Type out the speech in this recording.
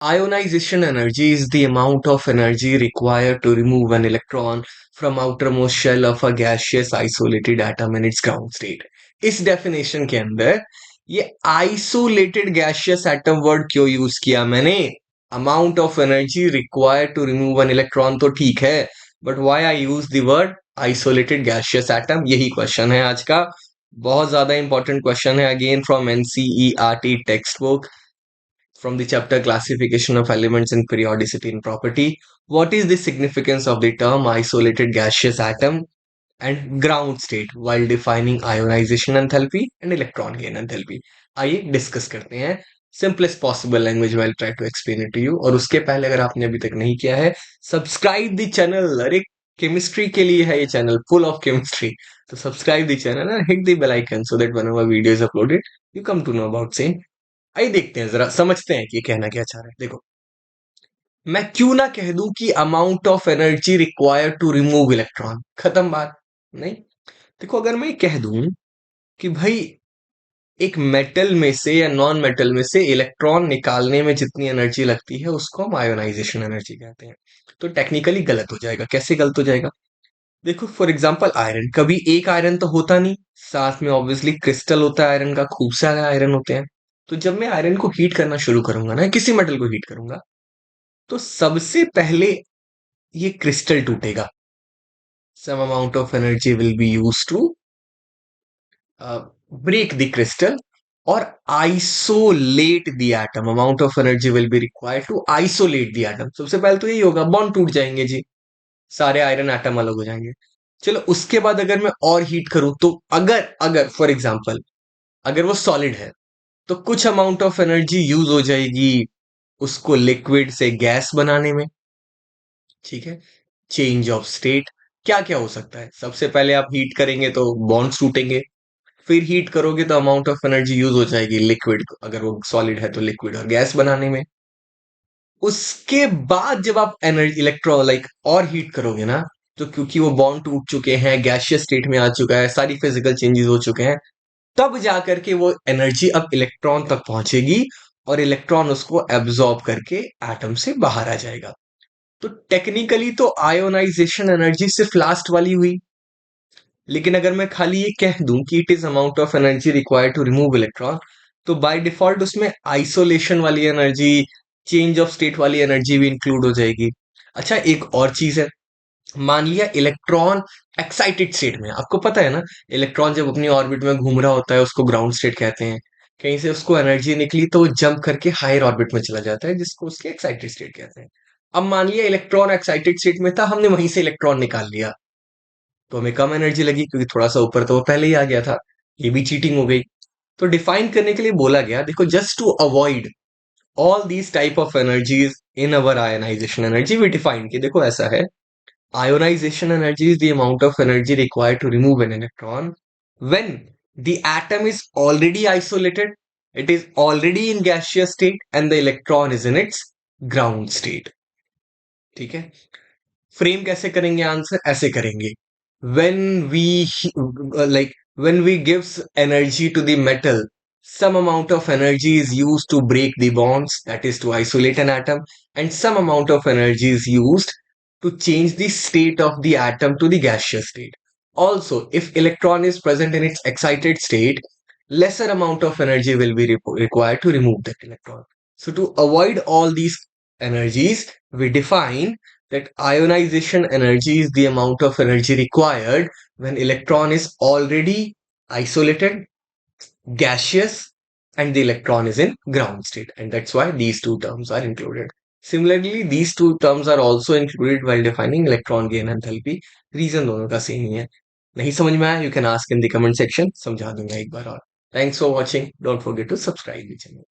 Ionization energy is the amount of energy required to remove an electron from outermost shell of a gaseous isolated atom in its ground state. इस definition के अंदर ये isolated gaseous atom word क्यों use किया मैंने? Amount of energy required to remove an electron तो ठीक है, but why I use the word isolated gaseous atom? यही क्वेश्चन है आज का। बहुत ज्यादा इंपॉर्टेंट क्वेश्चन है, again from NCERT text book, from the chapter Classification of Elements in Periodicity and Property. What is the significance of the term isolated gaseous atom and ground state while defining ionization enthalpy and electron gain enthalpy? आइए discuss करते हैं simplest possible language में। Try to explain it to you. और उसके पहले अगर आपने अभी तक नहीं किया है, सब्सक्राइब द चैनल। अरे केमिस्ट्री के लिए है ये चैनल, फुल ऑफ केमिस्ट्री। तो subscribe the channel and hit the bell icon so that whenever video is uploaded you come to know about same. आइए देखते हैं, जरा समझते हैं कि ये कहना क्या चाह रहा है। देखो, मैं क्यों ना कह दूं कि amount of energy required to remove electron, खत्म बात। नहीं, देखो अगर मैं कह दूं कि भाई एक मेटल में से या नॉन मेटल में से इलेक्ट्रॉन निकालने में जितनी एनर्जी लगती है उसको हम आयोनाइजेशन एनर्जी कहते हैं, तो टेक्निकली गलत हो जाएगा। कैसे गलत हो जाएगा? देखो फॉर एग्जांपल आयरन, कभी एक आयरन तो होता नहीं, साथ में ऑब्वियसली क्रिस्टल होता है आयरन का, खूब सारे आयरन होते हैं। तो जब मैं आयरन को हीट करना शुरू करूंगा ना, किसी मेटल को हीट करूंगा, तो सबसे पहले ये क्रिस्टल टूटेगा। Some amount of energy will be use to break the crystal और isolate the atom. Amount of energy will be required to isolate the atom. सबसे पहले तो यही होगा, बॉन्ड टूट जाएंगे जी, सारे आयरन एटम अलग हो जाएंगे। चलो उसके बाद अगर मैं और हीट करूं, तो अगर अगर फॉर एग्जांपल अगर वो सॉलिड है तो कुछ अमाउंट ऑफ एनर्जी यूज हो जाएगी उसको लिक्विड से गैस बनाने में। ठीक है, चेंज ऑफ स्टेट क्या क्या हो सकता है? सबसे पहले आप हीट करेंगे तो बॉन्ड्स टूटेंगे, फिर हीट करोगे तो अमाउंट ऑफ एनर्जी यूज हो जाएगी लिक्विड, अगर वो सॉलिड है तो लिक्विड और गैस बनाने में। उसके बाद जब आप एनर्जी इलेक्ट्रोलाइट और हीट करोगे ना, तो क्योंकि वो बॉन्ड टूट चुके हैं, गैसियस स्टेट में आ चुका है, सारी फिजिकल चेंजेस हो चुके हैं, तब जाकर के वो एनर्जी अब इलेक्ट्रॉन तक पहुंचेगी और इलेक्ट्रॉन उसको एब्जॉर्ब करके एटम से बाहर आ जाएगा। तो टेक्निकली तो आयोनाइजेशन एनर्जी सिर्फ लास्ट वाली हुई, लेकिन अगर मैं खाली ये कह दूं कि it is amount of energy required to remove electron, तो बाय डिफॉल्ट उसमें आइसोलेशन वाली एनर्जी, चेंज ऑफ स्टेट वाली एनर्जी भी इंक्लूड हो जाएगी। अच्छा एक और चीज है, मान लिया इलेक्ट्रॉन एक्साइटेड स्टेट में, आपको पता है ना, इलेक्ट्रॉन जब अपनी ऑर्बिट में घूम रहा होता है उसको ग्राउंड स्टेट कहते हैं। कहीं से उसको एनर्जी निकली तो वो जंप करके हायर ऑर्बिट में चला जाता है, जिसको उसके एक्साइटेड स्टेट कहते हैं। अब मान लिया इलेक्ट्रॉन एक्साइटेड स्टेट में था, हमने वहीं से इलेक्ट्रॉन निकाल लिया, तो हमें कम एनर्जी लगी क्योंकि थोड़ा सा ऊपर तो वो पहले ही आ गया था। ये भी चीटिंग हो गई। तो डिफाइन करने के लिए बोला गया, देखो just to avoid all these type of energies in our ionization energy, we define कि देखो ऐसा है, ionization energy is the amount of energy required to remove an electron when the atom is already isolated, it is already in gaseous state and the electron is in its ground state. ठीक है, frame कैसे करेंगे answer? ऐसे करेंगे, when we like when we gives energy to the metal, some amount of energy is used to break the bonds, that is to isolate an atom, and some amount of energy is used to change the state of the atom to the gaseous state. Also, if electron is present in its excited state, lesser amount of energy will be required to remove that electron. So to avoid all these energies, we define that ionization energy is the amount of energy required when electron is already isolated, gaseous, and the electron is in ground state. And that's why these two terms are included. Similarly, these two terms are also included while defining electron gain enthalpy. Reason दोनों का same ही है। नहीं समझ में आया, you can ask in the comment section, समझा दूंगा एक बार और। Thanks for watching. Don't forget to subscribe the channel.